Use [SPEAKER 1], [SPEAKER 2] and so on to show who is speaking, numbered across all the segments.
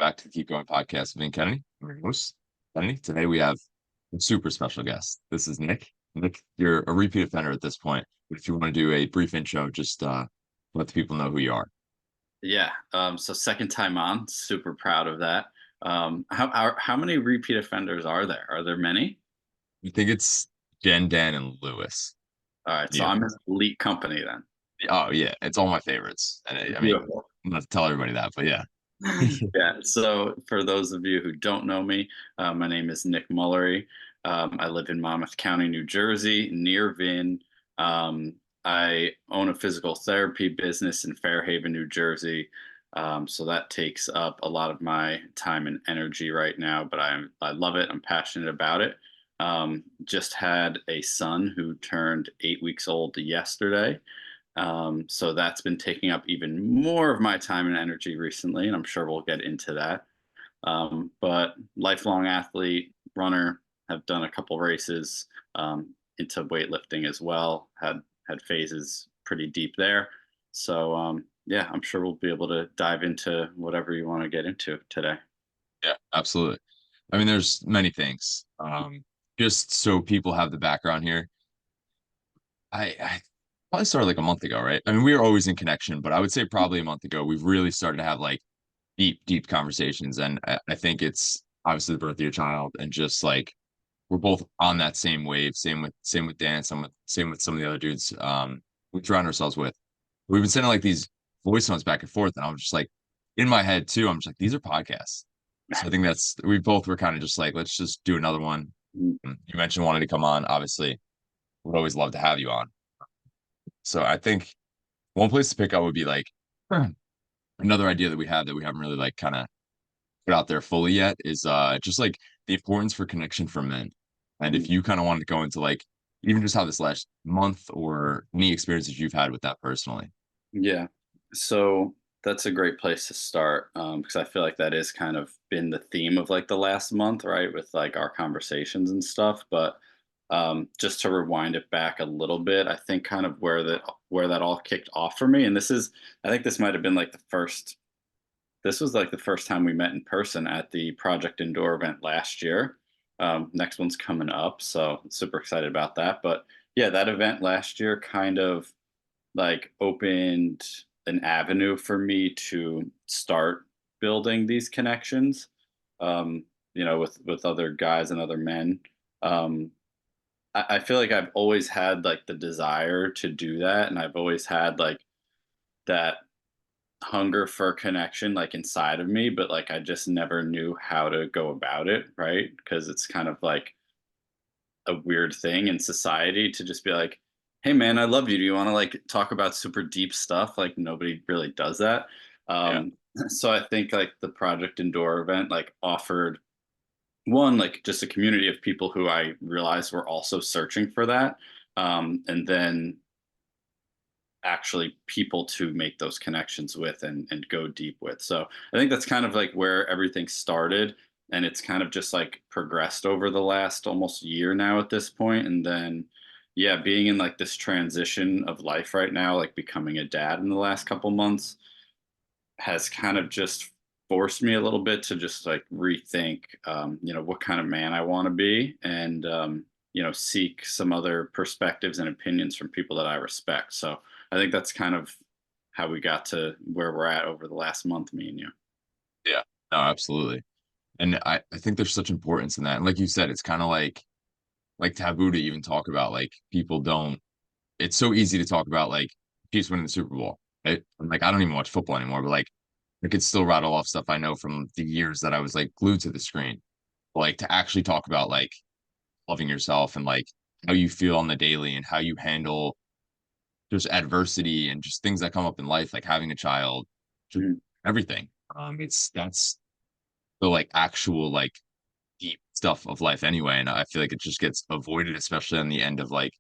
[SPEAKER 1] back to the Keep Going podcast with Vin Kennedy. I'm your host, Kennedy. Today we have a super special guest. This is Nick. Nick, you're a repeat offender at this point, but if you want to do a brief intro, just let the people know who you are.
[SPEAKER 2] Yeah. So second time on, super proud of that. How many repeat offenders are there? Are there many?
[SPEAKER 1] I think it's Jen, Dan, and Lewis.
[SPEAKER 2] All right. So
[SPEAKER 1] You.
[SPEAKER 2] I'm in elite company then.
[SPEAKER 1] Oh yeah, it's all my favorites. And I mean,
[SPEAKER 2] Beautiful.
[SPEAKER 1] I'm not to tell everybody that, but yeah.
[SPEAKER 2] Yeah. So for those of you who don't know me, my name is Nick Mullery. I live in Monmouth County, New Jersey, near Vin. I own a physical therapy business in Fairhaven, New Jersey. So that takes up a lot of my time and energy right now, but I love it. I'm passionate about it. Just had a son who turned 8 weeks old yesterday. So that's been taking up even more of my time and energy recently, and I'm sure we'll get into that. But lifelong athlete, runner, have done a couple races into weightlifting as well. Had phases pretty deep there. So yeah, I'm sure we'll be able to dive into whatever you want to get into today.
[SPEAKER 1] Yeah, absolutely. I mean, there's many things. Just so people have the background here. I probably started like a month ago, right? I mean, we were always in connection, but I would say probably a month ago, we've really started to have like deep conversations. And I think it's obviously the birth of your child and just like we're both on that same wave. Same with Dan, same with some of the other dudes we surround ourselves with. We've been sending like these voice notes back and forth, and I'm just like in my head too, I'm just like, these are podcasts. So I think that's we both were kind of just like, let's just do another one. You mentioned wanting to come on, obviously. Would always love to have you on. So I think one place to pick up would be like another idea that we have that we haven't really like kind of put out there fully yet is just like the importance for connection for men. And if you kind of wanted to go into like even just how this last month or any experiences you've had with that personally.
[SPEAKER 2] Yeah. So that's a great place to start because I feel like that is kind of been the theme of like the last month, right? With like our conversations and stuff. But just to rewind it back a little bit, I think kind of where that all kicked off for me, and I think this might have been like the first. This was like the first time we met in person at the Project Indoor event last year. Next one's coming up, so super excited about that. But yeah, that event last year kind of like opened an avenue for me to start building these connections with other guys and other men. Um, I feel like I've always had like the desire to do that, and I've always had like that hunger for connection like inside of me, but like I just never knew how to go about it, right? Because it's kind of like a weird thing in society to just be like, "Hey man, I love you. Do you want to like talk about super deep stuff?" Like nobody really does that.
[SPEAKER 1] Yeah.
[SPEAKER 2] Um, so I think like the Project Indoor event like offered one like just a community of people who I realized were also searching for that, and then actually people to make those connections with and go deep with. So I think that's kind of like where everything started. And it's kind of just like progressed over the last almost year now at this point. And then, yeah, being in like this transition of life right now, like becoming a dad in the last couple months, has kind of just forced me a little bit to just like rethink, what kind of man I want to be and, seek some other perspectives and opinions from people that I respect. So I think that's kind of how we got to where we're at over the last month, me and you.
[SPEAKER 1] Yeah. No, absolutely. And I think there's such importance in that. And like you said, it's kind of like taboo to even talk about. Like people don't it's so easy to talk about like Chiefs winning the Super Bowl. Right? I'm like I don't even watch football anymore, but like I could still rattle off stuff I know from the years that I was like glued to the screen. Like to actually talk about like loving yourself and like how you feel on the daily and how you handle just adversity and just things that come up in life, like having a child, just
[SPEAKER 2] Mhm.
[SPEAKER 1] everything. It's that's the like actual like deep stuff of life anyway. And I feel like it just gets avoided, especially on the end of like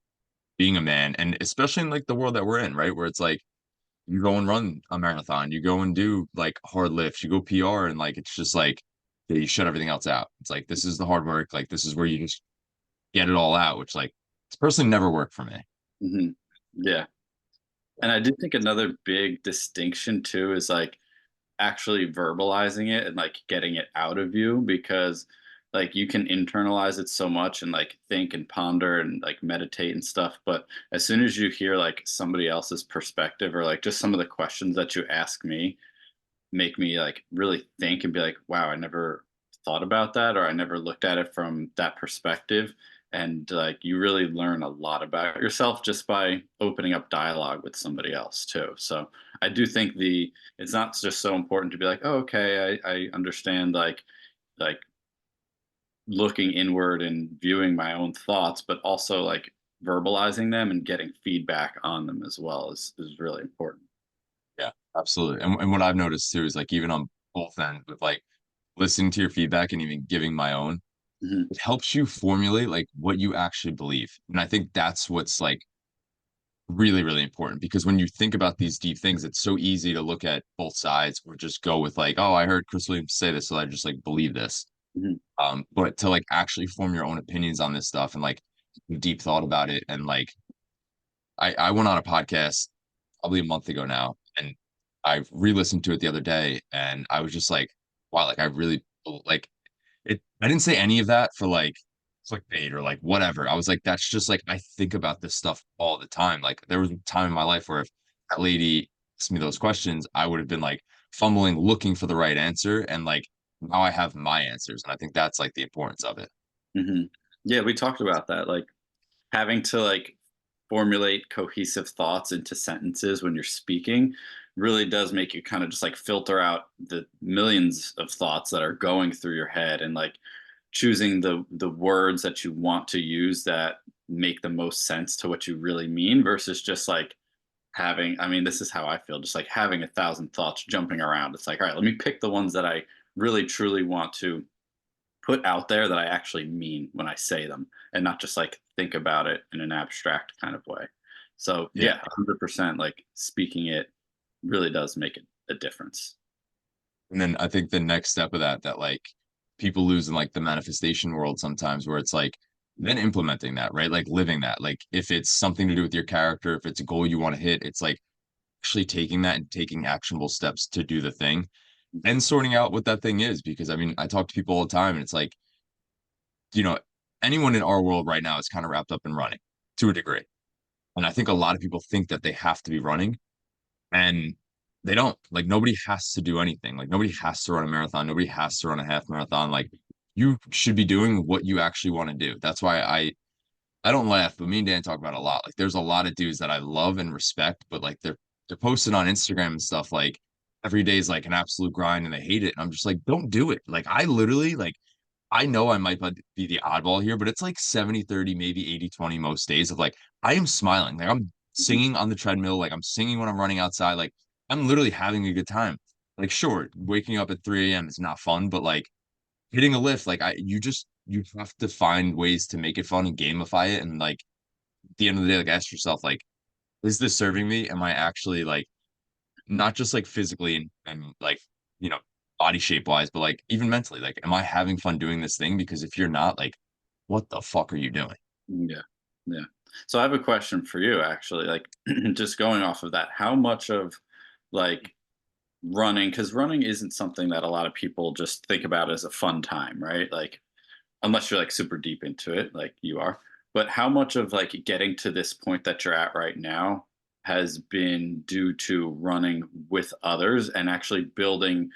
[SPEAKER 1] being a man and especially in like the world that we're in, right? Where it's like you go and run a marathon, you go and do like hard lifts, you go PR and like it's just like yeah, you shut everything else out. It's like this is the hard work, like this is where you just get it all out, which like it's personally never worked for me.
[SPEAKER 2] Yeah. And I do think another big distinction too is like actually verbalizing it and like getting it out of you, because like you can internalize it so much and like think and ponder and like meditate and stuff, but as soon as you hear like somebody else's perspective, or like just some of the questions that you ask me make me like really think and be like, wow, I never thought about that, or I never looked at it from that perspective. And like you really learn a lot about yourself just by opening up dialogue with somebody else too. So I do think the it's not just so important to be like, oh, okay, I understand like looking inward and viewing my own thoughts, but also like verbalizing them and getting feedback on them as well is really important.
[SPEAKER 1] Yeah, absolutely. And what I've noticed too is like even on both ends with like listening to your feedback and even giving my own,
[SPEAKER 2] Mhm.
[SPEAKER 1] it helps you formulate like what you actually believe. And I think that's what's like really, really important because when you think about these deep things, it's so easy to look at both sides or just go with like, oh, I heard Chris Williams say this, so I just like believe this.
[SPEAKER 2] Mhm.
[SPEAKER 1] But to like actually form your own opinions on this stuff and like deep thought about it and like I went on a podcast probably a month ago now, and I re-listened to it the other day, and I was just like, wow, like I really like it. I didn't say any of that for like clickbait or like whatever. I was like, that's just like I think about this stuff all the time. Like there was a time in my life where if that lady asked me those questions, I would have been like fumbling, looking for the right answer, and like now I have my answers, and I think that's like the importance of it.
[SPEAKER 2] Mhm. Yeah, we talked about that. Like having to like formulate cohesive thoughts into sentences when you're speaking really does make you kind of just like filter out the millions of thoughts that are going through your head, and like choosing the words that you want to use that make the most sense to what you really mean, versus just like having, I mean, this is how I feel, just like having a thousand thoughts jumping around. It's like, all right, let me pick the ones that I really truly want to put out there, that I actually mean when I say them, and not just like think about it in an abstract kind of way. So
[SPEAKER 1] Yeah.
[SPEAKER 2] yeah, 100%, like speaking it really does make it a difference.
[SPEAKER 1] And then I think the next step of that like people lose in like the manifestation world sometimes where it's like then implementing that, right? Like living that. Like if it's something to do with your character, if it's a goal you want to hit, it's like actually taking that and taking actionable steps to do the thing
[SPEAKER 2] Mhm.
[SPEAKER 1] and sorting out what that thing is. Because I mean, I talk to people all the time and it's like, you know, anyone in our world right now is kind of wrapped up in running to a degree. And I think a lot of people think that they have to be running and they don't. Like nobody has to do anything. Like nobody has to run a marathon. Nobody has to run a half marathon. Like you should be doing what you actually want to do. That's why I don't laugh, but me and Dan talk about it a lot. Like there's a lot of dudes that I love and respect, but like they're posting on Instagram and stuff like every day is like an absolute grind and they hate it. And I'm just like, don't do it. Like I literally like I know I might be the oddball here, but it's like 70-30, maybe 80-20 most days of like, I am smiling. Like I'm
[SPEAKER 2] Mhm.
[SPEAKER 1] singing on the treadmill. Like I'm singing when I'm running outside. Like I'm literally having a good time. Like, sure, waking up at 3 a.m. is not fun, but like hitting a lift, like you have to find ways to make it fun and gamify it. And like at the end of the day, like ask yourself, like, is this serving me? Am I actually like not just like physically and like you know body shape wise but like even mentally like am I having fun doing this thing because if you're not like what the fuck are you doing.
[SPEAKER 2] Yeah. Yeah. So I have a question for you actually, like just going off of that, how much of like running, because running isn't something that a lot of people just think about as a fun time, right? Like unless you're like super deep into it like you are, but how much of like getting to this point that you're at right now has been due to running with others and actually building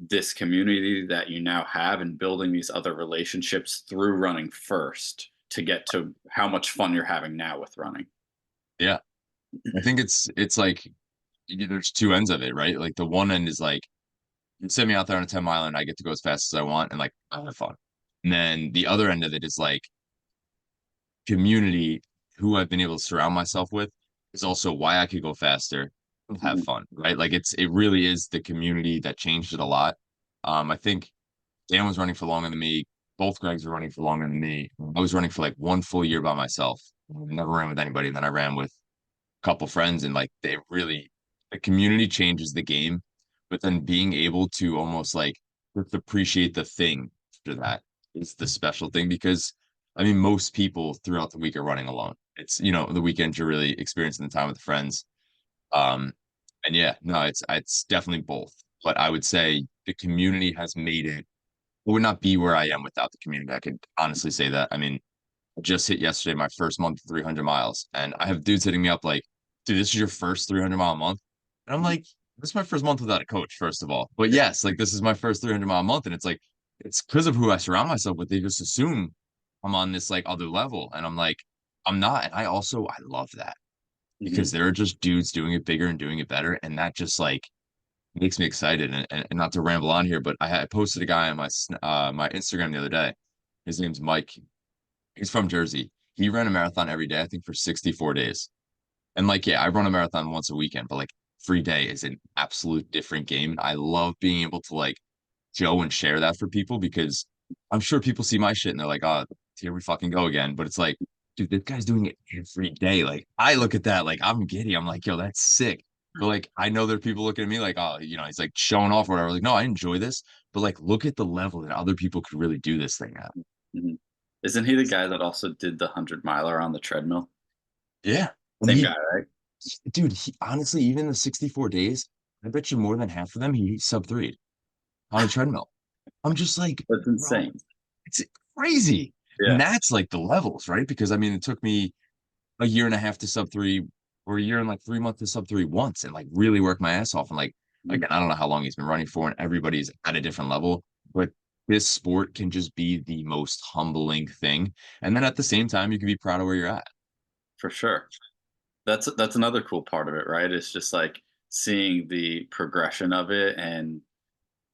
[SPEAKER 2] this community that you now have, and building these other relationships through running first to get to how much fun you're having now with running?
[SPEAKER 1] Yeah, I think it's like there's two ends of it, right? Like the one end is like you send me out there on a 10 mile and I get to go as fast as I want and like I have fun, and then the other end of it is like community who I've been able to surround myself with is also why I could go faster and have
[SPEAKER 2] Mhm.
[SPEAKER 1] fun, right? Like it really is the community that changed it a lot. I think Dan was running for longer than me. Both Gregs were running for longer than me. I was running for like one full year by myself. I never ran with anybody. And then I ran with a couple friends and like they really the community changes the game. But then being able to almost like just appreciate the thing after that is the special thing because I mean most people throughout the week are running alone. It's the weekends you're really experiencing the time with the friends. Um and yeah, no, it's definitely both. but I would say the community has made it. I would not be where I am without the community. I could honestly say that. I mean, I just hit yesterday my first month of 300 miles, and I have dudes hitting me up like, "Dude, this is your first 300-mile month," and I'm like, "This is my first month without a coach, first of all." But yes, like this is my first 300-mile month, and it's like it's because of who I surround myself with. They just assume I'm on this like other level, and I'm like, I'm not. And I love that
[SPEAKER 2] Hmm.
[SPEAKER 1] because there are just dudes doing it bigger and doing it better, and that just like makes me excited. And not to ramble on here, but I posted a guy on my Instagram the other day. His name's Mike. He's from Jersey. He ran a marathon every day, I think, for 64 days. And like, yeah, I run a marathon once a weekend, but like every day is an absolute different game. I love being able to like show and share that for people because I'm sure people see my shit and they're like, oh, here we fucking go again. But it's like, dude, this guy's doing it every day. Like, I look at that, like, I'm giddy. I'm like, yo, that's sick. But like, I know there are people looking at me like, oh, he's like showing off or whatever. Like, no, I enjoy this. But like, look at the level that other people could really do this thing at.
[SPEAKER 2] Hmm. Isn't he the guy that also did the 100 miler on the treadmill?
[SPEAKER 1] Yeah. And
[SPEAKER 2] Same guy, right?
[SPEAKER 1] dude, honestly, even the 64 days, I bet you more than half of them he sub three on a treadmill. I'm just like,
[SPEAKER 2] That's
[SPEAKER 1] bro,
[SPEAKER 2] insane.
[SPEAKER 1] it's crazy. And
[SPEAKER 2] Yeah,
[SPEAKER 1] that's like the levels, right? Because I mean, it took me a year and a half to sub three, or a year and like 3 months to sub three once, and like really work my ass off. And like,
[SPEAKER 2] mm,
[SPEAKER 1] again, I don't know how long he's been running for, and everybody's at a different level, but this sport can just be the most humbling thing. And then at the same time, you can be proud of where you're at.
[SPEAKER 2] for sure. That's another cool part of it, right? It's just like seeing the progression of it and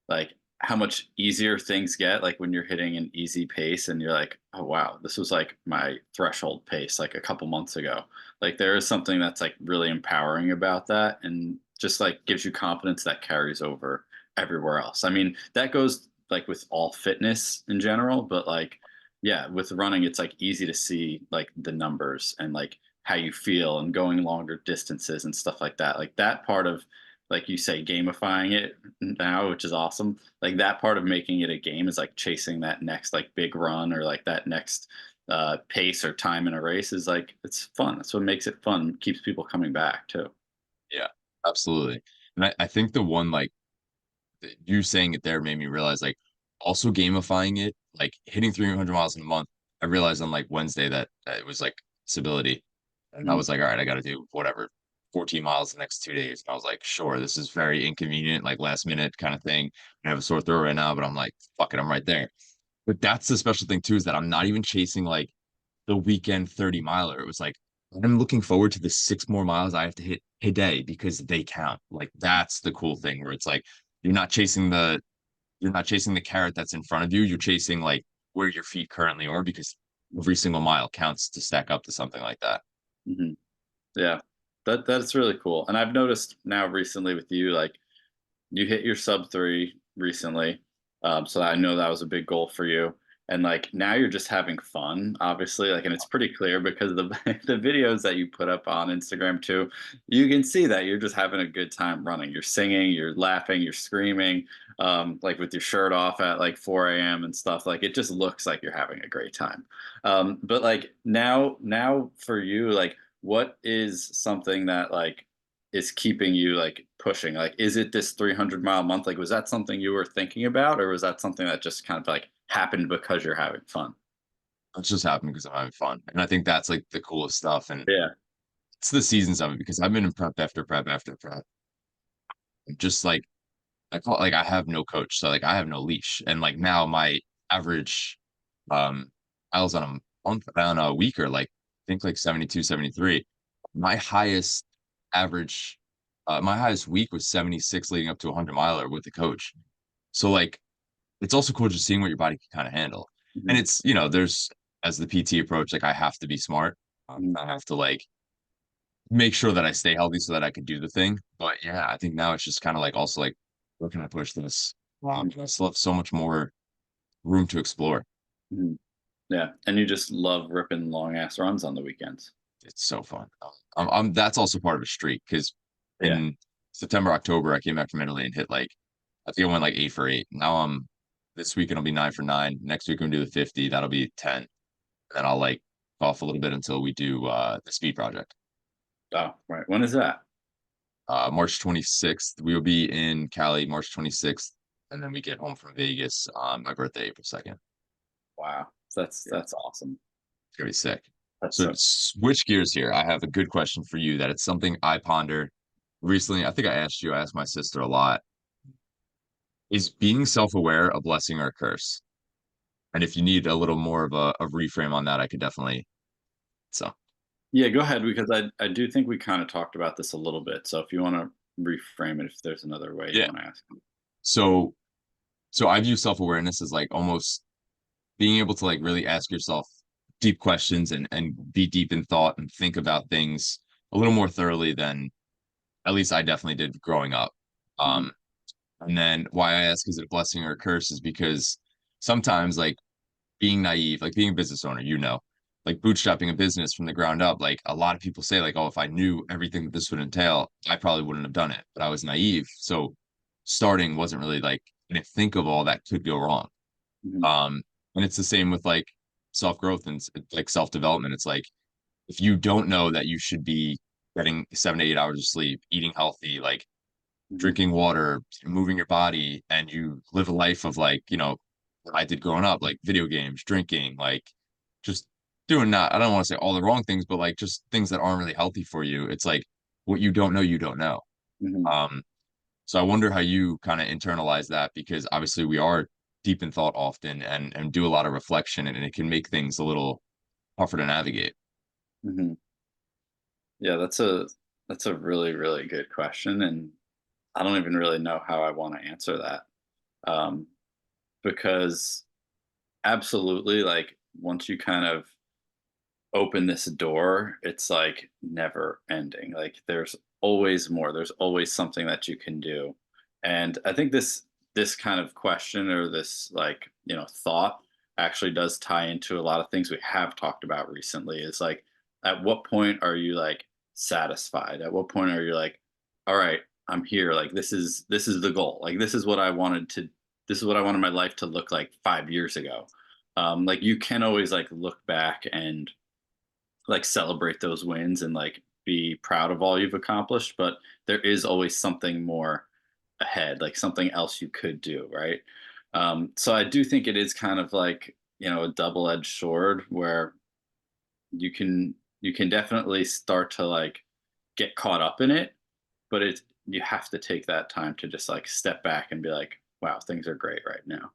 [SPEAKER 2] like how much easier things get like when you're hitting an easy pace and you're like, oh wow, this was like my threshold pace like a couple months ago. Like there is something that's like really empowering about that and just like gives you confidence that carries over everywhere else. I mean, that goes like with all fitness in general, but like yeah, with running it's like easy to see like the numbers and like how you feel and going longer distances and stuff like that. Like that part of like you say gamifying it now, which is awesome. Like that part of making it a game is like chasing that next like big run or like that next pace or time in a race is like it's fun. That's what makes it fun. Keeps people coming back too.
[SPEAKER 1] Yeah, absolutely. And I think the one like you saying it there made me realize like also gamifying it, like hitting 300 miles in a month. I realized on like Wednesday that it was like stability. And I
[SPEAKER 2] Mm,
[SPEAKER 1] was like, all right, I got to do whatever, 14 miles the next 2 days. And I was like, sure, this is very inconvenient, like last minute kind of thing. I have a sore throat right now, but I'm like, fuck it, I'm right there. But that's the special thing too, is that I'm not even chasing like the weekend 30 miler. It was like, I'm looking forward to the 6 more miles I have to hit a day because they count. Like that's the cool thing where it's like you're not chasing the you're not chasing the carrot that's in front of you. You're chasing like where your feet currently are because every single mile counts to stack up to something like that.
[SPEAKER 2] mhm. Yeah, that's really cool. And I've noticed now recently with you, like you hit your sub three recently. So I know that was a big goal for you. And like now you're just having fun, obviously. Like, and it's pretty clear because the the videos that you put up on Instagram too, you can see that you're just having a good time running. You're singing, you're laughing, you're screaming, like with your shirt off at like 4 a.m. and stuff. Like it just looks like you're having a great time. But like now for you, like what is something that like is keeping you like pushing? Like, is it this 300-mile month? Like, was that something you were thinking about, or was that something that just kind of like happened because you're having fun?
[SPEAKER 1] It's just happening because I'm having fun. And I think that's like the coolest stuff. And
[SPEAKER 2] Yeah.
[SPEAKER 1] it's the seasons of it because I've been in prep after prep after prep. Just like I call it like I have no coach. So like I have no leash. And like now my average miles on a week are like I think like 72, 73. My highest average my highest week was 76 leading up to a 100 miler with the coach. So like it's also cool just seeing what your body can kind of handle. And
[SPEAKER 2] Hmm.
[SPEAKER 1] it's, there's as the PT approach, like I have to be smart.
[SPEAKER 2] Hmm.
[SPEAKER 1] I have to like make sure that I stay healthy so that I could do the thing. But yeah, I think now it's just kind of like also like, where can I push this? I still have so much more room to explore.
[SPEAKER 2] Hmm. Yeah. And you just love ripping long ass runs on the weekends.
[SPEAKER 1] It's so fun. That's also part of a streak because
[SPEAKER 2] Yeah.
[SPEAKER 1] in September, October, I came back from Italy and hit like, I think I went like 8 for 8. Now I'm this week it'll be 9 for 9. Next week I'm gonna do the 50. That'll be 10. And then I'll like off a little bit until we do the speed project.
[SPEAKER 2] Oh, right. When is that?
[SPEAKER 1] March 26th. We will be in Cali March 26th, and then we get home from Vegas on my birthday, April 2nd.
[SPEAKER 2] Wow,
[SPEAKER 1] Yeah,
[SPEAKER 2] that's awesome.
[SPEAKER 1] it's gonna be sick.
[SPEAKER 2] That's
[SPEAKER 1] So
[SPEAKER 2] so
[SPEAKER 1] to switch gears here, I have a good question for you that it's something I ponder recently. I think I asked you, I asked my sister a lot. Is being self-aware a blessing or a curse? And if you need a little more of a reframe on that, I could definitely so
[SPEAKER 2] yeah. Go ahead because I do think we kind of talked about this a little bit. So if you want to reframe it, if there's another way you
[SPEAKER 1] yeah.
[SPEAKER 2] want to ask.
[SPEAKER 1] So so I view self-awareness as like almost being able to like really ask yourself deep questions and be deep in thought and think about things a little more thoroughly than at least I definitely did growing up.
[SPEAKER 2] Mhm,
[SPEAKER 1] Um, and then why I ask is it a blessing or a curse is because sometimes like being naive, like being a business owner, like bootstrapping a business from the ground up, like a lot of people say, like, oh, if I knew everything that this would entail, I probably wouldn't have done it. But I was naive. So starting wasn't really like, I didn't think of all that could go wrong.
[SPEAKER 2] mhm,
[SPEAKER 1] Um, and it's the same with like self-growth and like self-development. It's like if you don't know that you should be getting 7 to 8 hours of sleep, eating healthy, like
[SPEAKER 2] mhm,
[SPEAKER 1] drinking water, moving your body, and you live a life of like, what I did growing up, like video games, drinking, like just doing not, I don't want to say all the wrong things, but like just things that aren't really healthy for you. It's like what you don't know, you don't know.
[SPEAKER 2] mhm,
[SPEAKER 1] Um, so I wonder how you kind of internalize that because obviously we are deep in thought often and do a lot of reflection and it can make things a little tougher to navigate.
[SPEAKER 2] mhm. Yeah, that's a really really good question, and I don't even really know how I want to answer that. Um, because absolutely, like once you kind of open this door, it's like never ending. Like there's always more. There's always something that you can do. And I think this kind of question or this like, thought actually does tie into a lot of things we have talked about recently is like at what point are you like satisfied? At what point are you like, all right, I'm here. Like this is the goal. Like this is what I wanted my life to look like 5 years ago. Like you can always like look back and like celebrate those wins and like be proud of all you've accomplished, but there is always something more ahead, like something else you could do, right? So I do think it is kind of like, a double-edged sword where you can definitely start to like get caught up in it, but it's you have to take that time to just like step back and be like, wow, things are great right now.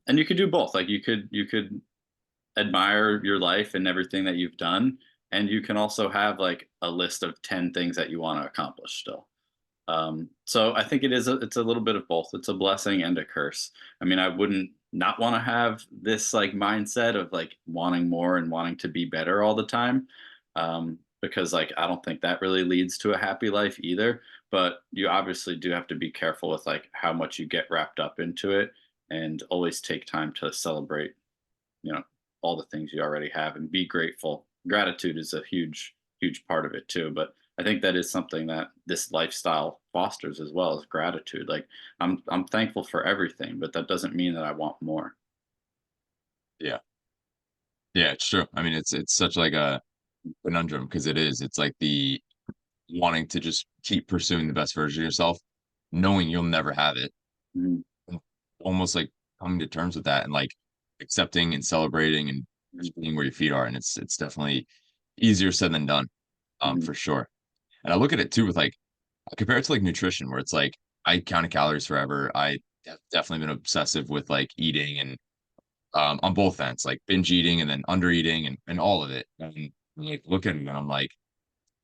[SPEAKER 2] And you could do both. Like you could admire your life and everything that you've done, and you can also have like a list of 10 things that you want to accomplish still. So I think it's a little bit of both. It's a blessing and a curse. I mean, I wouldn't not want to have this like mindset of like wanting more and wanting to be better all the time, because like I don't think that really leads to a happy life either. But you obviously do have to be careful with like how much you get wrapped up into it, and always take time to celebrate you know all the things you already have and be grateful. Gratitude is a huge part of it too, but I think that is something that this lifestyle fosters as well as gratitude. Like I'm thankful for everything, but that doesn't mean that I want more.
[SPEAKER 1] Yeah. Yeah, it's true. I mean, it's such like a conundrum because it is. It's like the wanting to just keep pursuing the best version of yourself, knowing you'll never have it,
[SPEAKER 2] Mhm,
[SPEAKER 1] and almost like coming to terms with that and like accepting and celebrating and
[SPEAKER 2] mhm,
[SPEAKER 1] just being where your feet are. And it's definitely easier said than done,
[SPEAKER 2] mhm,
[SPEAKER 1] for sure. And I look at it too with like I compare it to like nutrition, where it's like I counted calories forever. I have definitely been obsessive with like eating and on both ends, like binge eating and then under eating and all of it. And like look at it and I'm like,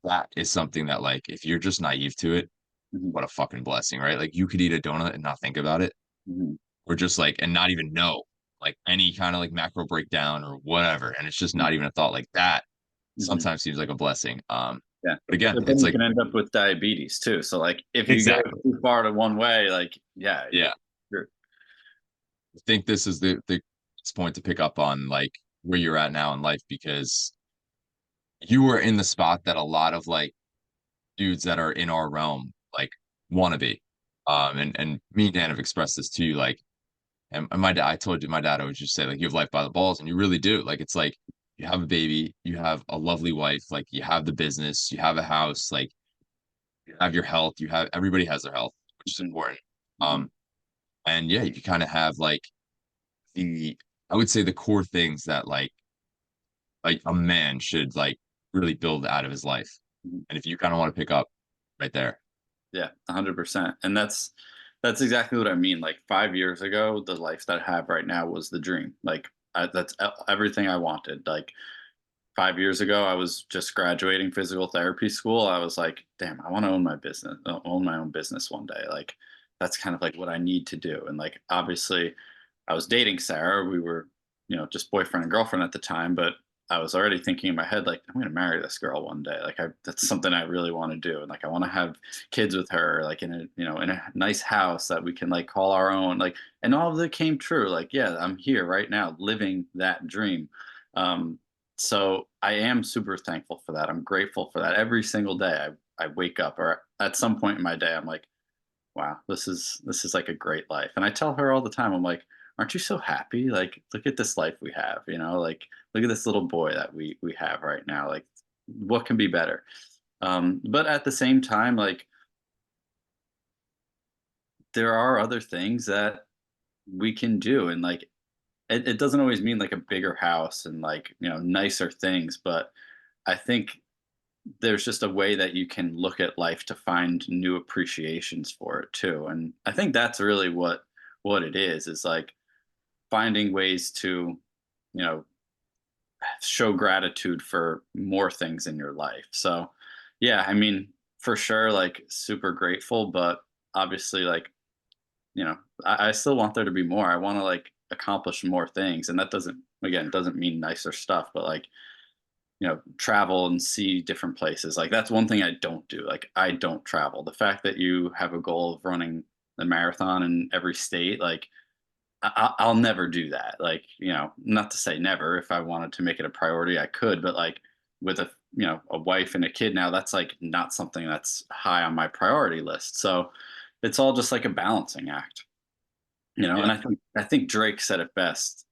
[SPEAKER 1] that is something that like if you're just naive to it,
[SPEAKER 2] mhm,
[SPEAKER 1] what a fucking blessing, right? Like you could eat a donut and not think about it,
[SPEAKER 2] mhm,
[SPEAKER 1] or just like and not even know like any kind of like macro breakdown or whatever. And it's just
[SPEAKER 2] mhm,
[SPEAKER 1] not even a thought like that
[SPEAKER 2] mhm.
[SPEAKER 1] sometimes seems like a blessing.
[SPEAKER 2] Yeah.
[SPEAKER 1] But again,
[SPEAKER 2] But then
[SPEAKER 1] it's
[SPEAKER 2] you
[SPEAKER 1] like
[SPEAKER 2] can end up with diabetes too. So like if you go
[SPEAKER 1] exactly.
[SPEAKER 2] too far to one way, like yeah,
[SPEAKER 1] Yeah.
[SPEAKER 2] you're
[SPEAKER 1] I think this is the point to pick up on like where you're at now in life because you were in the spot that a lot of like dudes that are in our realm like want to be. And me and Dan have expressed this to you, like, and my dad, I told you, my dad always just say like you have life by the balls, and you really do. Like it's like you have a baby, you have a lovely wife, like you have the business, you have a house, like You have your health, you have everybody has their health, which is
[SPEAKER 2] Mhm,
[SPEAKER 1] important.
[SPEAKER 2] mhm,
[SPEAKER 1] Um, and yeah, you kind of have like the I would say the core things that like a man should like really build out of his life.
[SPEAKER 2] mhm.
[SPEAKER 1] And if you kind of want to pick up right there.
[SPEAKER 2] Yeah, 100%. And that's exactly what I mean. Like 5 years ago, the life that I have right now was the dream. Like that's everything I wanted. Like 5 years ago, I was just graduating physical therapy school. I was like, "Damn, I wanna own my business own my own business one day." Like, that's kind of like what I need to do, and, like, obviously, I was dating Sarah. We were, just boyfriend and girlfriend at the time, but I was already thinking in my head, like, "I'm gonna marry this girl one day." Like, I that's something I really wanna do, and, like, I wanna have kids with her, like, in a nice house that we can, like, call our own, like, and all of it came true. Like, yeah, I'm here right now living that dream. Um, so I am super thankful for that. I'm grateful for that. Every single day I wake up or at some point in my day I'm like, wow, this is like a great life. And I tell her all the time, I'm like, aren't you so happy? Like, look at this life we have, like look at this little boy that we have right now. Like what can be better? But at the same time, like there are other things that we can do. And like it doesn't always mean like a bigger house and like, nicer things, but I think there's just a way that you can look at life to find new appreciations for it too. And I think that's really what it is like finding ways to, you know, show gratitude for more things in your life. So, yeah, I mean, for sure like super grateful, but obviously like, I still want there to be more. I want to like accomplish more things, and that doesn't mean nicer stuff, but like travel and see different places. Like that's one thing I don't do. Like I don't travel. The fact that you have a goal of running the marathon in every state, like I'll never do that. Like not to say never. If I wanted to make it a priority, I could. But like with a wife and a kid now, that's like not something that's high on my priority list. So it's all just like a balancing act.
[SPEAKER 1] Yeah.
[SPEAKER 2] And I think Drake said it best.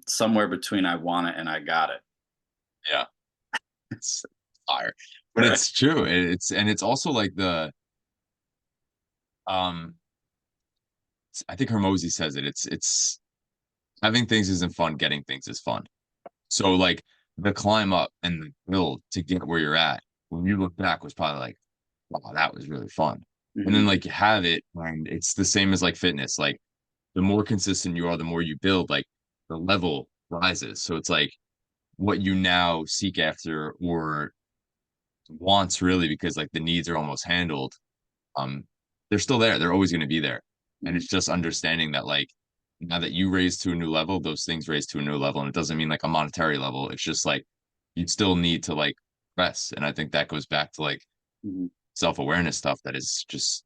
[SPEAKER 2] Somewhere between I want it and I got it.
[SPEAKER 1] Yeah. It's fire. But it's true. It's also like um I think Hermosi says it. It's having things isn't fun, getting things is fun. So like the climb up and the build to get where you're at, when you look back was probably like, wow, that was really fun. And then
[SPEAKER 2] Hmm.
[SPEAKER 1] like you have it and it's the same as like fitness. Like the more consistent you are, the more you build, like the level rises. So it's like what you now seek after or wants really because like the needs are almost handled. Um, they're still there. They're always going to be there. And
[SPEAKER 2] Hmm.
[SPEAKER 1] it's just understanding that like now that you raise to a new level, those things raise to a new level. And it doesn't mean like a monetary level. It's just like you still need to like rest. And I think that goes back to like
[SPEAKER 2] Hmm.
[SPEAKER 1] self-awareness stuff that is just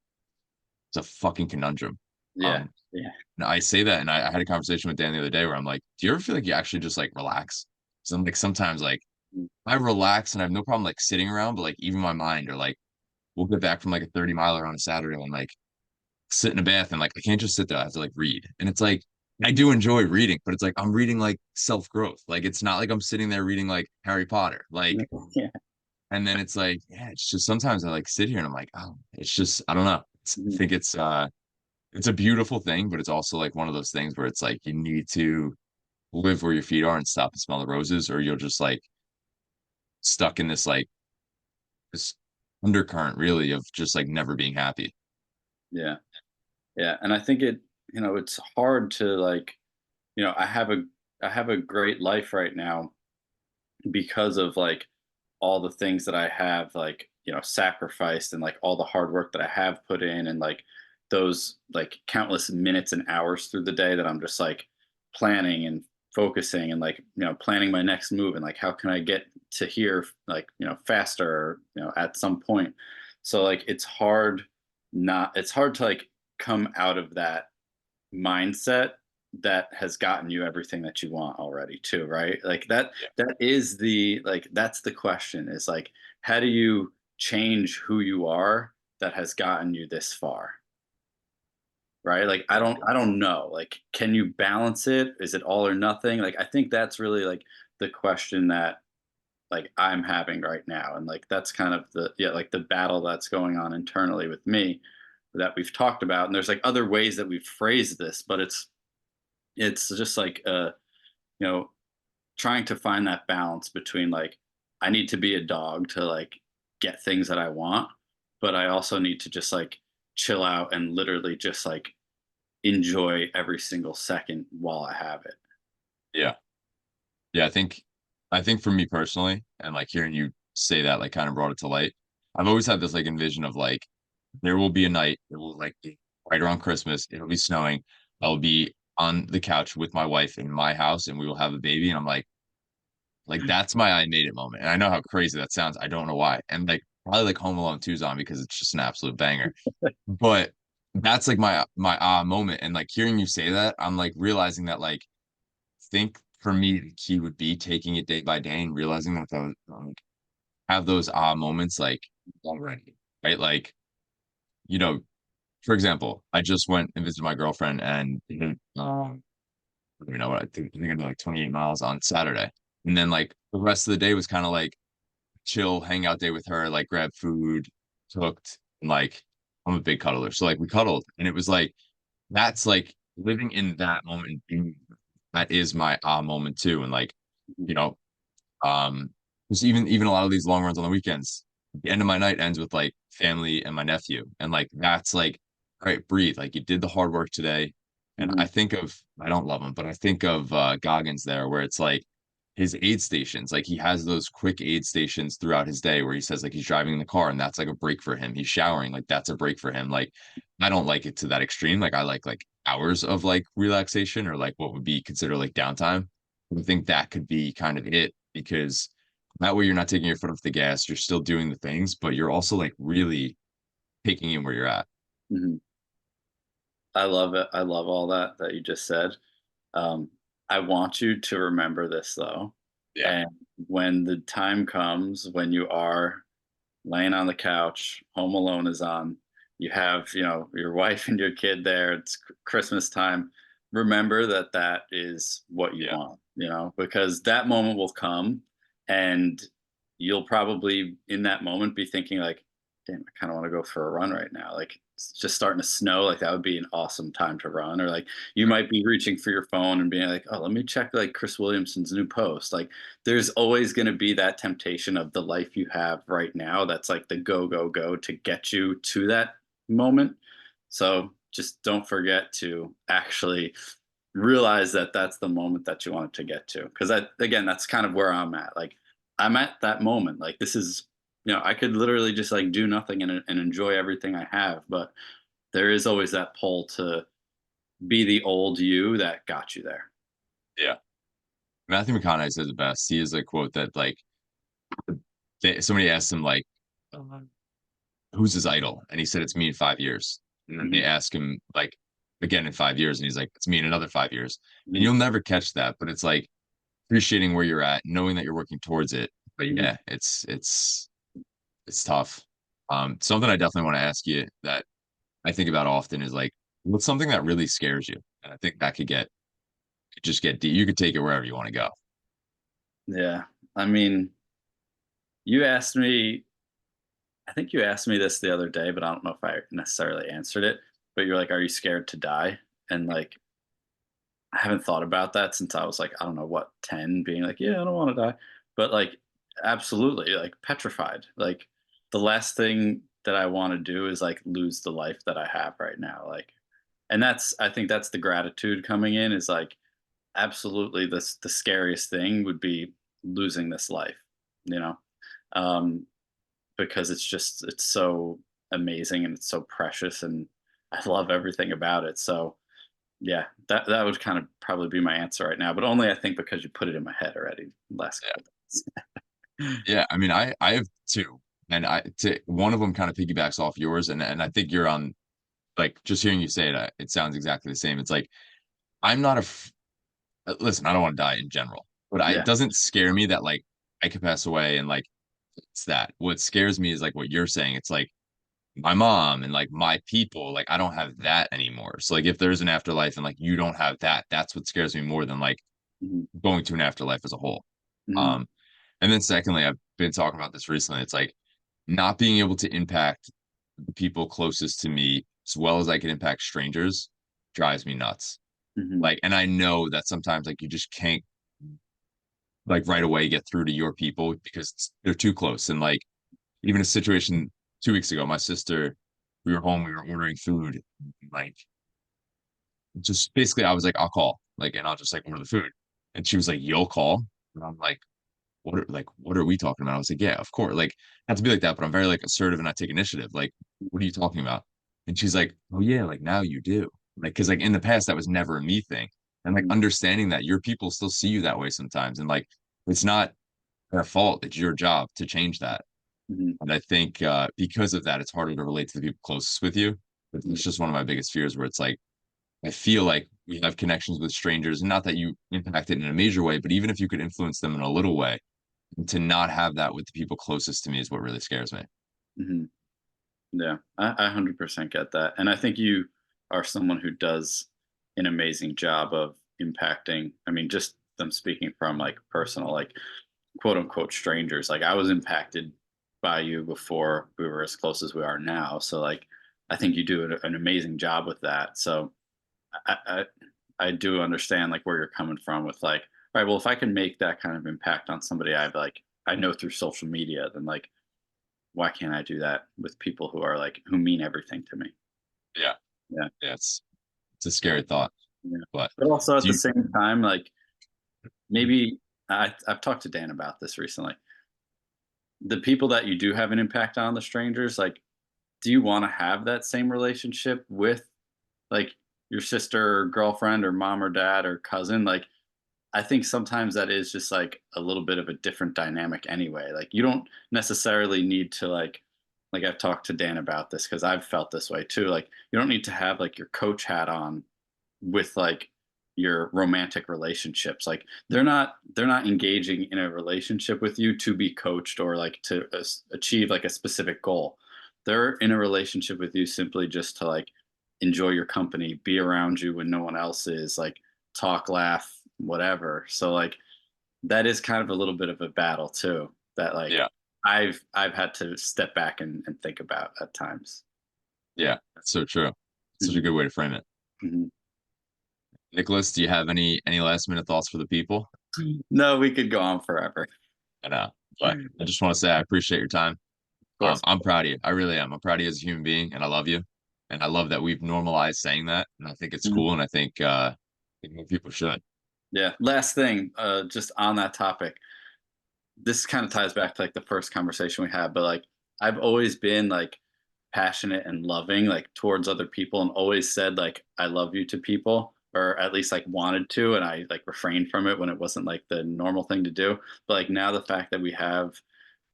[SPEAKER 1] it's a fucking conundrum.
[SPEAKER 2] Yeah.
[SPEAKER 1] Um,
[SPEAKER 2] Yeah.
[SPEAKER 1] and I say that, and I had a conversation with Dan the other day where I'm like, "Do you ever feel like you actually just like relax?" So I'm like, sometimes like
[SPEAKER 2] Mm.
[SPEAKER 1] I relax and I have no problem like sitting around, but like even my mind or like we'll get back from like a 30 miler on a Saturday and like sit in a bath and like I can't just sit there. I have to like read. And it's like I do enjoy reading, but it's like I'm reading like self-growth. Like it's not like I'm sitting there reading like Harry Potter. Like
[SPEAKER 2] Yeah.
[SPEAKER 1] and then it's like, yeah, it's just sometimes I like sit here and I'm like, oh, it's just I don't know. I
[SPEAKER 2] Mhm.
[SPEAKER 1] think it's a beautiful thing, but it's also like one of those things where it's like you need to live where your feet are and stop and smell the roses, or you'll just like stuck in this like this undercurrent really of just like never being happy.
[SPEAKER 2] Yeah. Yeah. And I think it's hard to like, I have a great life right now because of like all the things that I have like, sacrificed and like all the hard work that I have put in and like those like countless minutes and hours through the day that I'm just like planning and focusing and like, planning my next move and like how can I get to here like, faster or, at some point. So like it's hard to like come out of that mindset that has gotten you everything that you want already too, right? Like
[SPEAKER 1] Yeah.
[SPEAKER 2] that's the question is like how do you change who you are that has gotten you this far? Right? Like I don't know. Like can you balance it? Is it all or nothing? Like I think that's really like the question that like I'm having right now. And like that's kind of the yeah, like the battle that's going on internally with me that we've talked about. And there's like other ways that we've phrased this, but it's just like you know, trying to find that balance between like I need to be a dog to like get things that I want, but I also need to just like chill out and literally just like enjoy every single second while I have it.
[SPEAKER 1] Yeah. Yeah, I think for me personally, and like hearing you say that like kind of brought it to light. I've always had this like envision of like there will be a night, it will like be right around Christmas, it'll be snowing. I'll be on the couch with my wife in my house and we will have a baby. And I'm like that's my I made it moment. And I know how crazy that sounds. I don't know why. And like probably like Home Alone 2's on because it's just an absolute banger. But that's like my moment. And like hearing you say that, I'm like realizing that like think for me the key would be taking it day by day and realizing that those have those moments like already, right? Like, you know, for example, I just went and visited my girlfriend and you know what I think I did like 28 miles on Saturday. And then like the rest of the day was kind of like chill hangout day with her, like grab food, cooked, and like I'm a big cuddler. So like we cuddled and it was like that's like living in that moment and that is my moment too. And like,
[SPEAKER 2] Mhm,
[SPEAKER 1] you know, because even a lot of these long runs on the weekends, the end of my night ends with like family and my nephew. And like that's like, all right, breathe. Like you did the hard work today. And
[SPEAKER 2] mhm,
[SPEAKER 1] I don't love him, but I think of Goggins there where it's like his aid stations. Like he has those quick aid stations throughout his day where he says like he's driving in the car and that's like a break for him. He's showering, like that's a break for him. Like I don't like it to that extreme. Like I like hours of like relaxation or like what would be considered like downtime. I think that could be kind of it because that way you're not taking your foot off the gas, you're still doing the things, but you're also like really taking in where you're at.
[SPEAKER 2] mhm. I love it. I love all that you just said. Um, I want you to remember this though.
[SPEAKER 1] Yeah.
[SPEAKER 2] And when the time comes when you are laying on the couch, Home Alone is on, you have, you know, your wife and your kid there, it's Christmas time. Remember that that is what you
[SPEAKER 1] Yeah.
[SPEAKER 2] want, you know, because that moment will come and you'll probably in that moment be thinking like, damn, I kind of want to go for a run right now. Like it's just starting to snow, like that would be an awesome time to run. Or like you might be reaching for your phone and being like, oh, let me check like Chris Williamson's new post. Like there's always going to be that temptation of the life you have right now that's like the go go go to get you to that moment. So just don't forget to actually realize that that's the moment that you want to get to, because that again that's kind of where I'm at. Like I'm at that moment, like this is, you know, I could literally just like do nothing and enjoy everything I have, but there is always that pull to be the old you that got you there.
[SPEAKER 1] Yeah. Matthew McConaughey says it best. He has a quote that like somebody asked him like who's his idol? And he said it's me in 5 years. And then they
[SPEAKER 2] Mhm,
[SPEAKER 1] ask him like again in 5 years, and he's like, it's me in another 5 years. And
[SPEAKER 2] mhm,
[SPEAKER 1] you'll never catch that, but it's like appreciating where you're at, knowing that you're working towards it. But
[SPEAKER 2] mhm.
[SPEAKER 1] yeah, it's tough. Something I definitely want to ask you that I think about often is like, what's something that really scares you? And I think that could just get deep. You could take it wherever you want to go.
[SPEAKER 2] Yeah, I mean, you asked me, I think you asked me this the other day, but I don't know if I necessarily answered it. But you're like, "Are you scared to die?" And like, I haven't thought about that since I was like, I don't know what, 10, being like, "Yeah, I don't want to die," but like, absolutely, like petrified. Like, the last thing that I want to do is like lose the life that I have right now. Like, and that's, I think that's the gratitude coming in is like, absolutely, this the scariest thing would be losing this life. You know, um, because it's just it's so amazing and it's so precious and I love everything about it. So yeah, that would kind of probably be my answer right now, but only I think because you put it in my head already last
[SPEAKER 1] Yeah.
[SPEAKER 2] couple days.
[SPEAKER 1] Yeah. I mean, I have two. And one of them kind of piggybacks off yours, and I think you're on like just hearing you say it, it sounds exactly the same. It's like I'm not listen, I don't want to die in general, but it
[SPEAKER 2] Yeah.
[SPEAKER 1] doesn't scare me that like I could pass away and like it's that. What scares me is like what you're saying. It's like my mom and like my people, like I don't have that anymore. So like if there's an afterlife and like you don't have that, that's what scares me more than like
[SPEAKER 2] Mhm,
[SPEAKER 1] going to an afterlife as a whole.
[SPEAKER 2] mhm,
[SPEAKER 1] Um, And then secondly, I've been talking about this recently. It's like not being able to impact the people closest to me as well as I can impact strangers drives me nuts.
[SPEAKER 2] Mhm.
[SPEAKER 1] Like, and I know that sometimes like you just can't like right away get through to your people because they're too close. And like even a situation 2 weeks ago, my sister, we were home, we were ordering food, like just basically I was like, I'll call, like, and I'll just like order the food. And she was like, you'll call? And I'm like, what are we talking about? I was like, yeah, of course. Like, not to be like that, but I'm very like assertive and I take initiative. Like, what are you talking about? And she's like, oh yeah, like now you do. Like, cause like in the past that was never a me thing. And like
[SPEAKER 2] Mhm.
[SPEAKER 1] understanding that your people still see you that way sometimes. And like it's not their fault. It's your job to change that.
[SPEAKER 2] Mhm.
[SPEAKER 1] And I think because of that, it's harder to relate to the people closest with you. But
[SPEAKER 2] Mhm.
[SPEAKER 1] it's just one of my biggest fears where it's like I feel like we have connections with strangers, and not that you impact it in a major way, but even if you could influence them in a little way, to not have that with the people closest to me is what really scares me.
[SPEAKER 2] Mhm. Yeah, I 100% get that. And I think you are someone who does an amazing job of impacting. I mean, just them speaking from like personal, like quote unquote strangers. Like I was impacted by you before we were as close as we are now. So like I think you do an amazing job with that. So I, I I do understand like where you're coming from with like, all right, well, if I can make that kind of impact on somebody I know through social media, then like why can't I do that with people who are like who mean everything to me?
[SPEAKER 1] Yeah,
[SPEAKER 2] Yeah,
[SPEAKER 1] yeah, it's a scary thought,
[SPEAKER 2] yeah.
[SPEAKER 1] but
[SPEAKER 2] But also at
[SPEAKER 1] do
[SPEAKER 2] the
[SPEAKER 1] you?
[SPEAKER 2] same time, like maybe I've talked to Dan about this recently. The people that you do have an impact on, the strangers, like, do you want to have that same relationship with like your sister or girlfriend or mom or dad or cousin? Like, I think sometimes that is just like a little bit of a different dynamic anyway. Like you don't necessarily need to like I've talked to Dan about this because I've felt this way too. Like you don't need to have like your coach hat on with like your romantic relationships. Like they're not engaging in a relationship with you to be coached or like to achieve like a specific goal. They're in a relationship with you simply just to like enjoy your company, be around you when no one else is, like talk, laugh, whatever. So like that is kind of a little bit of a battle too that like
[SPEAKER 1] Yeah,
[SPEAKER 2] I've had to step back and think about at times.
[SPEAKER 1] yeah, that's so true. It's such a
[SPEAKER 2] Mhm,
[SPEAKER 1] good way to frame it.
[SPEAKER 2] mhm.
[SPEAKER 1] Nicholas, do you have any last minute thoughts for the people?
[SPEAKER 2] No, we could go on forever.
[SPEAKER 1] And but I just want to say I appreciate your time.
[SPEAKER 2] Of course.
[SPEAKER 1] I'm proud of you. I really am. I'm proud of you as a human being, and I love you. And I love that we've normalized saying that, and I think it's
[SPEAKER 2] Mhm.
[SPEAKER 1] cool. And I think more people should.
[SPEAKER 2] Yeah. Last thing, just on that topic, this kind of ties back to like the first conversation we had, but like I've always been like passionate and loving like towards other people and always said like I love you to people or at least like wanted to, and I like refrained from it when it wasn't like the normal thing to do. But like now the fact that we have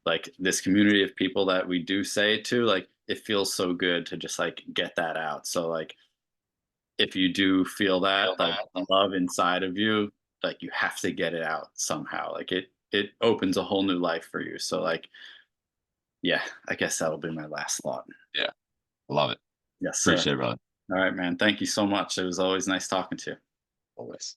[SPEAKER 2] like this community of people that we do say it to, like it feels so good to just like get that out. So like if you do feel that like love inside of you, like you have to get it out somehow. Like it opens a whole new life for you. So like yeah, I guess that'll be my last thought.
[SPEAKER 1] Yeah, I love it.
[SPEAKER 2] Yes, sir.
[SPEAKER 1] Appreciate it, brother.
[SPEAKER 2] All right, man. Thank you so much. It was always nice talking to you.
[SPEAKER 1] Always.